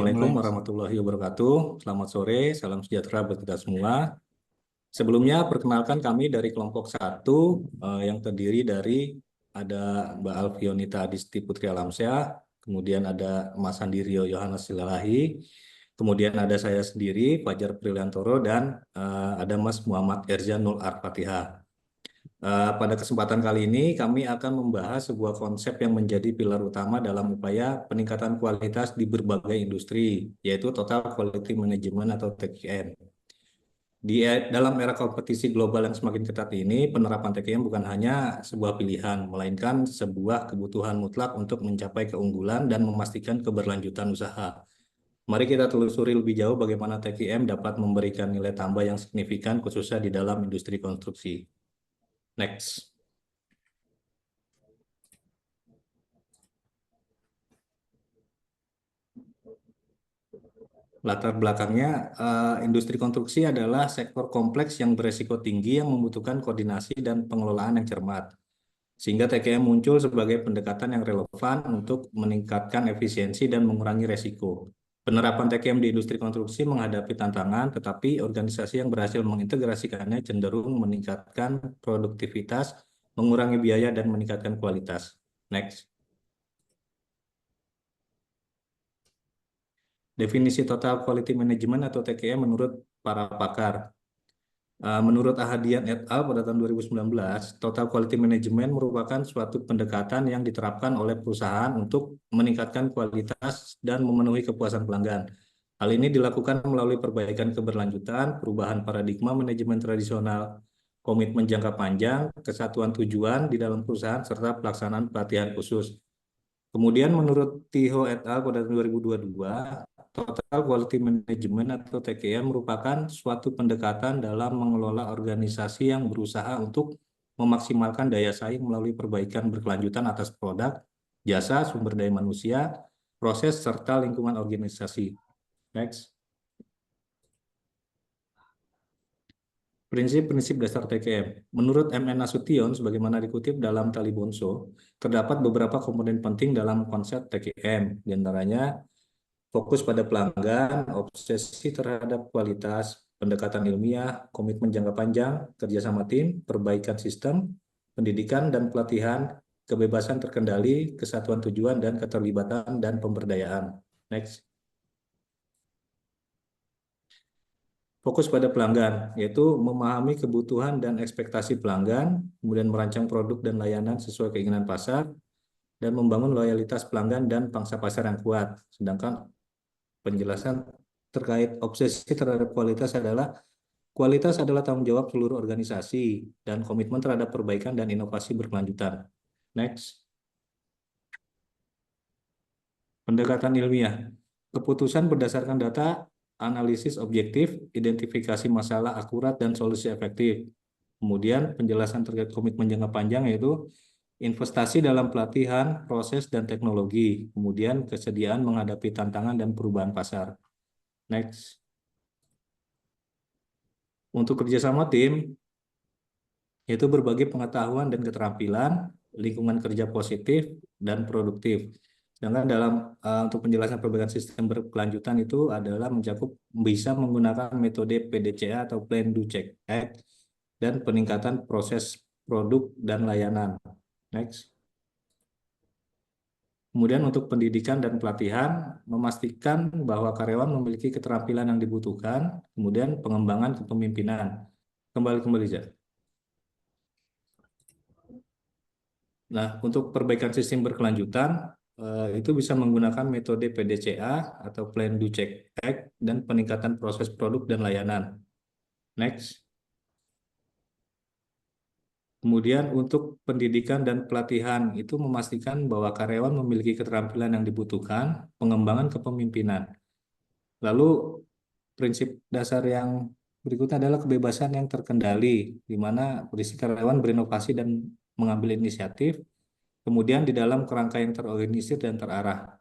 Assalamualaikum Mulai, Mas. warahmatullahi wabarakatuh. Selamat sore, salam sejahtera buat kita semua. Sebelumnya, perkenalkan kami dari kelompok satu yang terdiri dari ada Mbak Alfionita Adisti Putri Alamsyah, kemudian ada Mas Andi Rio Yohanes Silalahi, kemudian ada saya sendiri, Fajar Priliantoro, dan ada Mas Muhammad Erzan Nul Ar-Fatihah. Pada kesempatan kali ini kami akan membahas sebuah konsep yang menjadi pilar utama dalam upaya peningkatan kualitas di berbagai industri, yaitu Total Quality Management atau TQM. Dalam era kompetisi global yang semakin ketat ini, penerapan TQM bukan hanya sebuah pilihan, melainkan sebuah kebutuhan mutlak untuk mencapai keunggulan dan memastikan keberlanjutan usaha. Mari kita telusuri lebih jauh bagaimana TQM dapat memberikan nilai tambah yang signifikan khususnya di dalam industri konstruksi. Next. Latar belakangnya, industri konstruksi adalah sektor kompleks yang beresiko tinggi yang membutuhkan koordinasi dan pengelolaan yang cermat. Sehingga TKM muncul sebagai pendekatan yang relevan untuk meningkatkan efisiensi dan mengurangi resiko. Penerapan TKM di industri konstruksi menghadapi tantangan, tetapi organisasi yang berhasil mengintegrasikannya cenderung meningkatkan produktivitas, mengurangi biaya, dan meningkatkan kualitas. Next. Definisi Total Quality Management atau TQM menurut para pakar. Menurut Ahadian et al. Pada tahun 2019, Total Quality Management merupakan suatu pendekatan yang diterapkan oleh perusahaan untuk meningkatkan kualitas dan memenuhi kepuasan pelanggan. Hal ini dilakukan melalui perbaikan keberlanjutan, perubahan paradigma manajemen tradisional, komitmen jangka panjang, kesatuan tujuan di dalam perusahaan, serta pelaksanaan pelatihan khusus. Kemudian menurut Tiho et al. Pada 2022, Total Quality Management atau TQM merupakan suatu pendekatan dalam mengelola organisasi yang berusaha untuk memaksimalkan daya saing melalui perbaikan berkelanjutan atas produk, jasa, sumber daya manusia, proses, serta lingkungan organisasi. Next. Prinsip-prinsip dasar TKM. Menurut MN Nasution, sebagaimana dikutip dalam Tali Bonso, terdapat beberapa komponen penting dalam konsep TKM, di antaranya fokus pada pelanggan, obsesi terhadap kualitas, pendekatan ilmiah, komitmen jangka panjang, kerjasama tim, perbaikan sistem, pendidikan dan pelatihan, kebebasan terkendali, kesatuan tujuan, dan keterlibatan dan pemberdayaan. Next. Fokus pada pelanggan, yaitu memahami kebutuhan dan ekspektasi pelanggan, kemudian merancang produk dan layanan sesuai keinginan pasar, dan membangun loyalitas pelanggan dan pangsa pasar yang kuat. Sedangkan penjelasan terkait obsesi terhadap kualitas adalah tanggung jawab seluruh organisasi dan komitmen terhadap perbaikan dan inovasi berkelanjutan. Next. Pendekatan ilmiah. Keputusan berdasarkan data, analisis objektif, identifikasi masalah akurat, dan solusi efektif. Kemudian penjelasan terkait komitmen jangka panjang yaitu investasi dalam pelatihan, proses, dan teknologi. Kemudian kesediaan menghadapi tantangan dan perubahan pasar. Next. Untuk kerjasama tim, yaitu berbagi pengetahuan dan keterampilan, lingkungan kerja positif, dan produktif. Sedangkan untuk penjelasan perbaikan sistem berkelanjutan itu adalah mencakup bisa menggunakan metode PDCA atau Plan Do Check Act dan peningkatan proses produk dan layanan. Next. Kemudian untuk pendidikan dan pelatihan, memastikan bahwa karyawan memiliki keterampilan yang dibutuhkan, kemudian pengembangan kepemimpinan. Kembali, Zak. Nah, untuk perbaikan sistem berkelanjutan, itu bisa menggunakan metode PDCA atau Plan Do Check Act dan peningkatan proses produk dan layanan. Next. Kemudian untuk pendidikan dan pelatihan itu memastikan bahwa karyawan memiliki keterampilan yang dibutuhkan, pengembangan kepemimpinan. Lalu prinsip dasar yang berikutnya adalah kebebasan yang terkendali, di mana berisi karyawan berinovasi dan mengambil inisiatif, kemudian di dalam kerangka yang terorganisir dan terarah.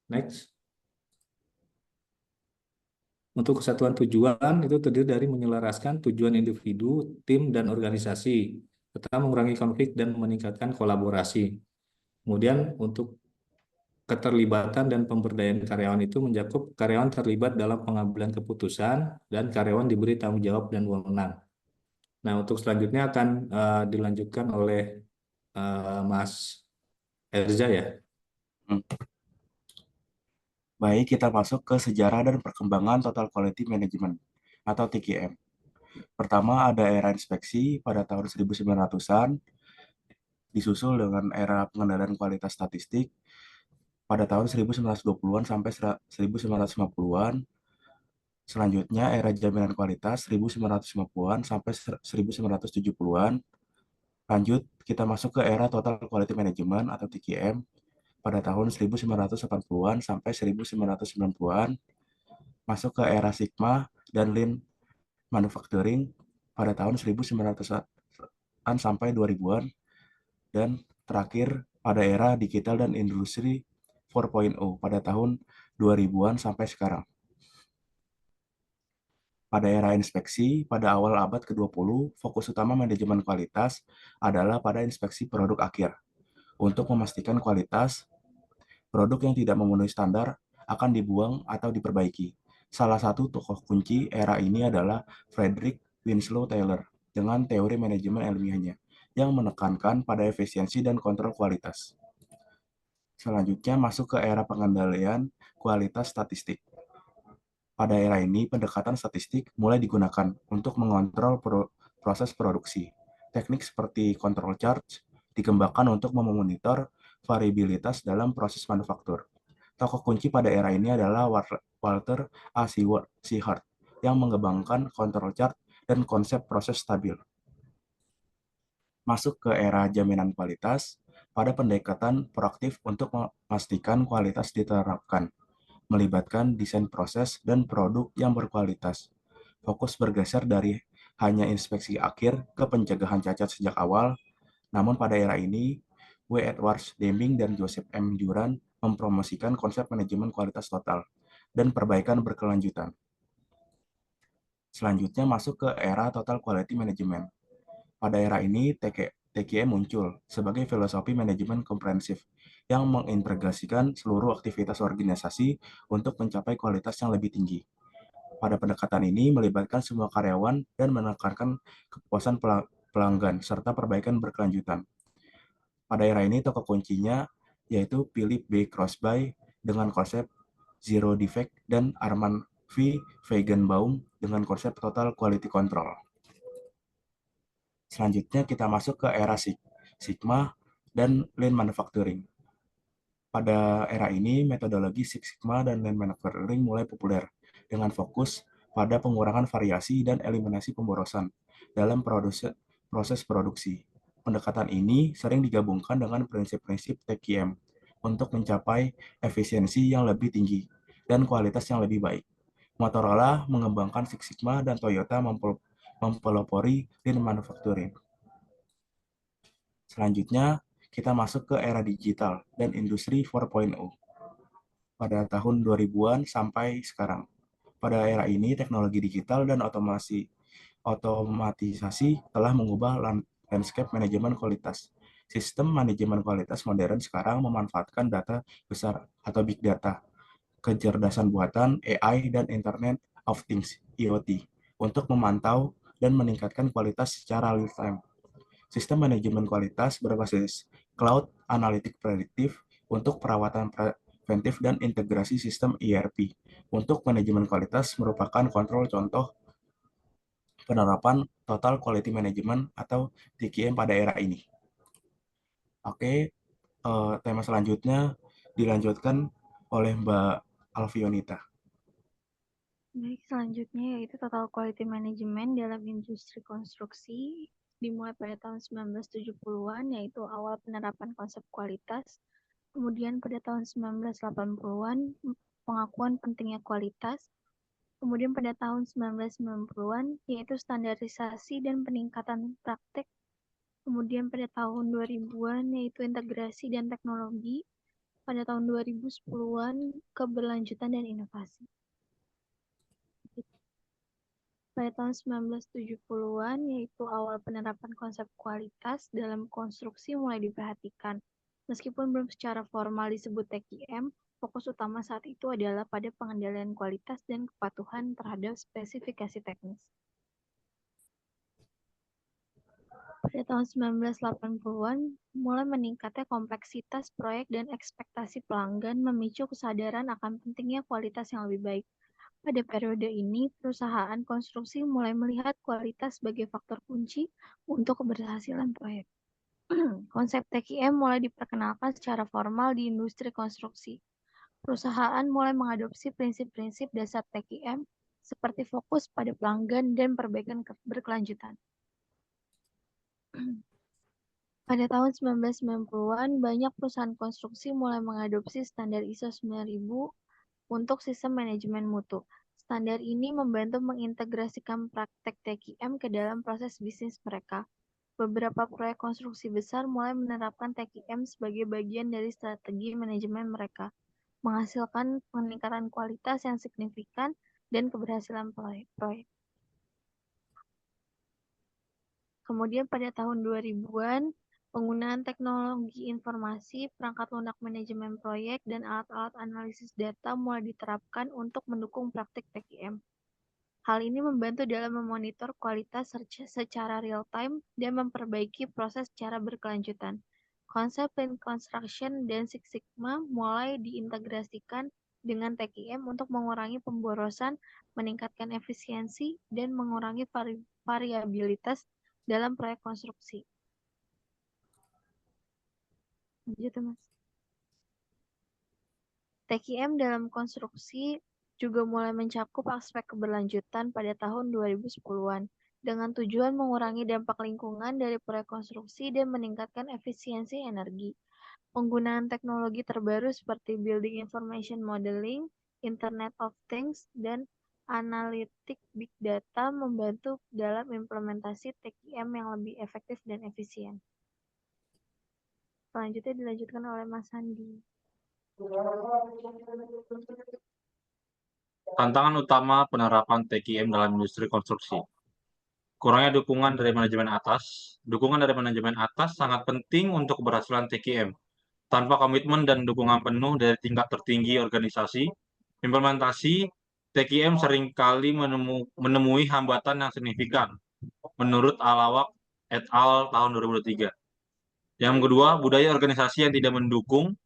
Next. Untuk kesatuan tujuan itu terdiri dari menyelaraskan tujuan individu, tim, dan organisasi, serta mengurangi konflik dan meningkatkan kolaborasi. Kemudian untuk keterlibatan dan pemberdayaan karyawan itu mencakup karyawan terlibat dalam pengambilan keputusan dan karyawan diberi tanggung jawab dan wewenang. Nah, untuk selanjutnya akan dilanjutkan oleh Mas Erza ya. Hmm. Baik, kita masuk ke sejarah dan perkembangan Total Quality Management atau TQM. Pertama ada era inspeksi pada tahun 1900-an, disusul dengan era pengendalian kualitas statistik pada tahun 1920-an sampai 1950-an. Selanjutnya era jaminan kualitas 1950-an sampai 1970-an. Lanjut, kita masuk ke era Total Quality Management atau TQM pada tahun 1980-an sampai 1990-an. Masuk ke era Sigma dan Lean Manufacturing pada tahun 1900-an sampai 2000-an. Dan terakhir pada era digital dan industri 4.0 pada tahun 2000-an sampai sekarang. Pada era inspeksi, pada awal abad ke-20, fokus utama manajemen kualitas adalah pada inspeksi produk akhir. Untuk memastikan kualitas, produk yang tidak memenuhi standar akan dibuang atau diperbaiki. Salah satu tokoh kunci era ini adalah Frederick Winslow Taylor dengan teori manajemen ilmiahnya yang menekankan pada efisiensi dan kontrol kualitas. Selanjutnya masuk ke era pengendalian kualitas statistik. Pada era ini, pendekatan statistik mulai digunakan untuk mengontrol proses produksi. Teknik seperti control chart dikembangkan untuk memonitor variabilitas dalam proses manufaktur. Tokoh kunci pada era ini adalah Walter A. Shehart yang mengembangkan control chart dan konsep proses stabil. Masuk ke era jaminan kualitas, pada pendekatan proaktif untuk memastikan kualitas diterapkan melibatkan desain proses dan produk yang berkualitas. Fokus bergeser dari hanya inspeksi akhir ke pencegahan cacat sejak awal. Namun pada era ini, W. Edwards Deming dan Joseph M. Juran mempromosikan konsep manajemen kualitas total dan perbaikan berkelanjutan. Selanjutnya masuk ke era Total Quality Management. Pada era ini, TQM muncul sebagai filosofi manajemen komprehensif yang mengintegrasikan seluruh aktivitas organisasi untuk mencapai kualitas yang lebih tinggi. Pada pendekatan ini melibatkan semua karyawan dan menekankan kepuasan pelanggan serta perbaikan berkelanjutan. Pada era ini tokoh kuncinya yaitu Philip B. Crosby dengan konsep Zero Defect dan Armand V. Feigenbaum dengan konsep Total Quality Control. Selanjutnya kita masuk ke era Sigma dan Lean Manufacturing. Pada era ini, metodologi Six Sigma dan Lean Manufacturing mulai populer dengan fokus pada pengurangan variasi dan eliminasi pemborosan dalam proses produksi. Pendekatan ini sering digabungkan dengan prinsip-prinsip TQM untuk mencapai efisiensi yang lebih tinggi dan kualitas yang lebih baik. Motorola mengembangkan Six Sigma dan Toyota mempelopori Lean Manufacturing. Selanjutnya, kita masuk ke era digital dan industri 4.0 pada tahun 2000-an sampai sekarang. Pada era ini, teknologi digital dan otomatisasi telah mengubah landscape manajemen kualitas. Sistem manajemen kualitas modern sekarang memanfaatkan data besar atau big data, kecerdasan buatan, AI, dan Internet of Things, IoT, untuk memantau dan meningkatkan kualitas secara real time. Sistem manajemen kualitas berbasis cloud analytic prediktif untuk perawatan preventif dan integrasi sistem ERP. Untuk manajemen kualitas merupakan kontrol contoh penerapan Total Quality Management atau TQM pada era ini. Oke, tema selanjutnya dilanjutkan oleh Mbak Alfionita. Baik, selanjutnya yaitu Total Quality Management dalam industri konstruksi dimulai pada tahun 1970-an yaitu awal penerapan konsep kualitas. Kemudian pada tahun 1980-an pengakuan pentingnya kualitas. Kemudian pada tahun 1990-an yaitu standarisasi dan peningkatan praktek. Kemudian pada tahun 2000-an yaitu integrasi dan teknologi. Pada tahun 2010-an keberlanjutan dan inovasi. Pada tahun 1970-an, yaitu awal penerapan konsep kualitas dalam konstruksi mulai diperhatikan. Meskipun belum secara formal disebut TQM, fokus utama saat itu adalah pada pengendalian kualitas dan kepatuhan terhadap spesifikasi teknis. Pada tahun 1980-an, mulai meningkatnya kompleksitas proyek dan ekspektasi pelanggan memicu kesadaran akan pentingnya kualitas yang lebih baik. Pada periode ini, perusahaan konstruksi mulai melihat kualitas sebagai faktor kunci untuk keberhasilan proyek. Konsep TQM mulai diperkenalkan secara formal di industri konstruksi. Perusahaan mulai mengadopsi prinsip-prinsip dasar TQM seperti fokus pada pelanggan dan perbaikan berkelanjutan. Pada tahun 1990-an, banyak perusahaan konstruksi mulai mengadopsi standar ISO 9000 untuk sistem manajemen mutu. Standar ini membantu mengintegrasikan praktek TQM ke dalam proses bisnis mereka. Beberapa proyek konstruksi besar mulai menerapkan TQM sebagai bagian dari strategi manajemen mereka, menghasilkan peningkatan kualitas yang signifikan dan keberhasilan proyek. Kemudian pada tahun 2000-an, penggunaan teknologi informasi, perangkat lunak manajemen proyek, dan alat-alat analisis data mulai diterapkan untuk mendukung praktik TQM. Hal ini membantu dalam memonitor kualitas secara real-time dan memperbaiki proses secara berkelanjutan. Konsep Lean Construction dan Six Sigma mulai diintegrasikan dengan TQM untuk mengurangi pemborosan, meningkatkan efisiensi, dan mengurangi variabilitas dalam proyek konstruksi. Gitu, Mas. TQM dalam konstruksi juga mulai mencakup aspek keberlanjutan pada tahun 2010-an dengan tujuan mengurangi dampak lingkungan dari proyek konstruksi dan meningkatkan efisiensi energi. Penggunaan teknologi terbaru seperti Building Information Modeling, Internet of Things, dan analitik big data membantu dalam implementasi TQM yang lebih efektif dan efisien. Selanjutnya dilanjutkan oleh Mas Sandi. Tantangan utama penerapan TQM dalam industri konstruksi. Kurangnya dukungan dari manajemen atas. Dukungan dari manajemen atas sangat penting untuk keberhasilan TQM. Tanpa komitmen dan dukungan penuh dari tingkat tertinggi organisasi, implementasi TQM seringkali menemui hambatan yang signifikan, menurut Alawak et al. Tahun 2003. Yang kedua, budaya organisasi yang tidak mendukung,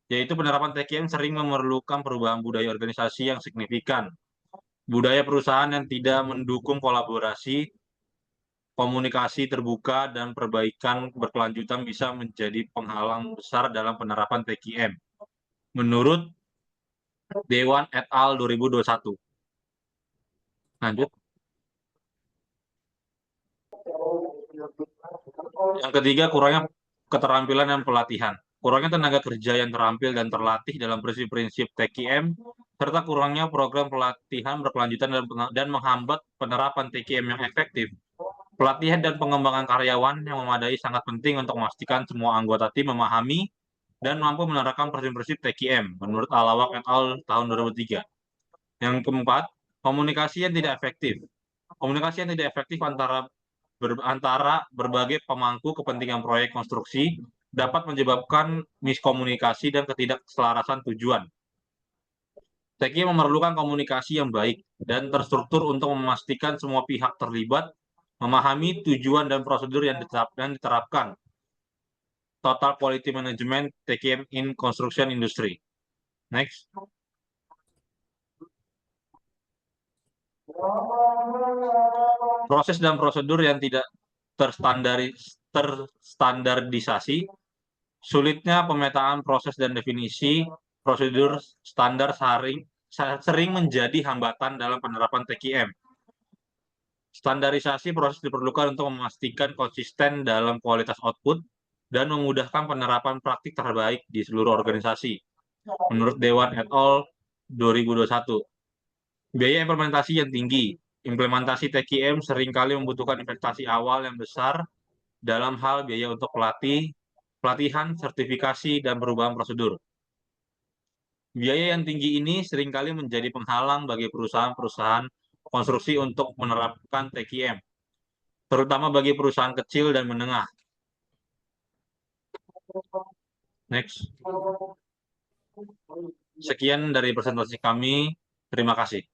yaitu penerapan TQM sering memerlukan perubahan budaya organisasi yang signifikan. Budaya perusahaan yang tidak mendukung kolaborasi, komunikasi terbuka, dan perbaikan berkelanjutan bisa menjadi penghalang besar dalam penerapan TQM. Menurut Dewan et al. 2021. Lanjut. Yang ketiga, kurangnya keterampilan dan pelatihan. Kurangnya tenaga kerja yang terampil dan terlatih dalam prinsip-prinsip TQM, serta kurangnya program pelatihan berkelanjutan dan menghambat penerapan TQM yang efektif. Pelatihan dan pengembangan karyawan yang memadai sangat penting untuk memastikan semua anggota tim memahami dan mampu menerapkan prinsip-prinsip TQM, menurut Alawak et al. Tahun 2003. Yang keempat, komunikasi yang tidak efektif. Komunikasi yang tidak efektif antara berbagai pemangku kepentingan proyek konstruksi dapat menyebabkan miskomunikasi dan ketidakselarasan tujuan. TQM memerlukan komunikasi yang baik dan terstruktur untuk memastikan semua pihak terlibat memahami tujuan dan prosedur yang diterapkan. Total Quality Management TQM in Construction Industry. Next. Proses dan prosedur yang tidak terstandardisasi, sulitnya pemetaan proses dan definisi prosedur standar sering menjadi hambatan dalam penerapan TQM. Standarisasi proses diperlukan untuk memastikan konsisten dalam kualitas output dan memudahkan penerapan praktik terbaik di seluruh organisasi. Menurut Dewan et al. 2021. Biaya implementasi yang tinggi. Implementasi TQM seringkali membutuhkan investasi awal yang besar dalam hal biaya untuk pelatihan, sertifikasi, dan perubahan prosedur. Biaya yang tinggi ini seringkali menjadi penghalang bagi perusahaan-perusahaan konstruksi untuk menerapkan TQM, terutama bagi perusahaan kecil dan menengah. Next. Sekian dari presentasi kami. Terima kasih.